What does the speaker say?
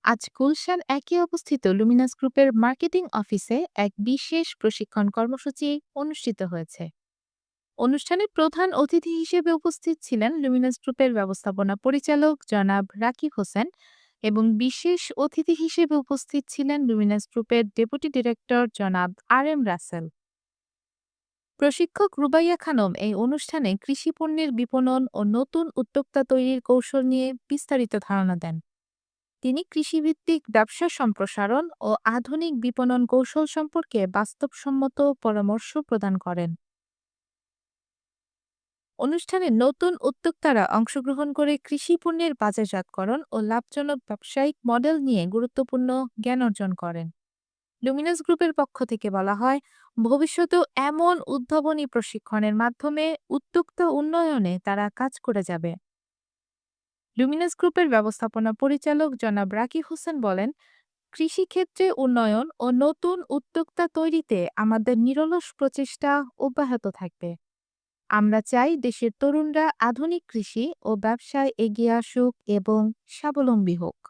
আজ গুলশান একে অবস্থিত লুমিনাস গ্রুপের মার্কেটিং অফিসে এক বিশেষ প্রশিক্ষণ কর্মসূচি অনুষ্ঠিত হয়েছে। অনুষ্ঠানে প্রধান অতিথি হিসেবে উপস্থিত ছিলেন লুমিনাস গ্রুপের ব্যবস্থাপনা পরিচালক জনাব রাকিব হোসেন এবং বিশেষ অতিথি হিসেবে উপস্থিত ছিলেন লুমিনাস গ্রুপের ডেপুটি ডিরেক্টর জনাব আর এম রাসেল। প্রশিক্ষক রুবাইয়া খানম এই অনুষ্ঠানে কৃষি পণ্যের বিপণন ও নতুন উদ্যোক্তা তৈরির কৌশল নিয়ে বিস্তারিত ধারণা দেন। তিনি কৃষিভিত্তিক ব্যবসা সম্প্রসারণ ও আধুনিক বিপণন কৌশল সম্পর্কে বাস্তবসম্মত পরামর্শ প্রদান করেন। অনুষ্ঠানে নতুন উদ্যোক্তারা অংশগ্রহণ করে কৃষি পণ্যের বাজারজাতকরণ ও লাভজনক ব্যবসায়িক মডেল নিয়ে গুরুত্বপূর্ণ জ্ঞান অর্জন করেন। লুমিনাস গ্রুপের পক্ষ থেকে বলা হয়, ভবিষ্যতেও এমন উদ্ভাবনী প্রশিক্ষণের মাধ্যমে উদ্যোক্তা উন্নয়নে তারা কাজ করে যাবে। লুমিনাস গ্রুপের ব্যবস্থাপনা পরিচালক জনাব রাকিব হোসেন বলেন, কৃষিক্ষেত্রে উন্নয়ন ও নতুন উদ্যোক্তা তৈরিতে আমাদের নিরলস প্রচেষ্টা অব্যাহত থাকবে। আমরা চাই দেশের তরুণরা আধুনিক কৃষি ও ব্যবসায় এগিয়ে আসুক এবং স্বাবলম্বী হোক।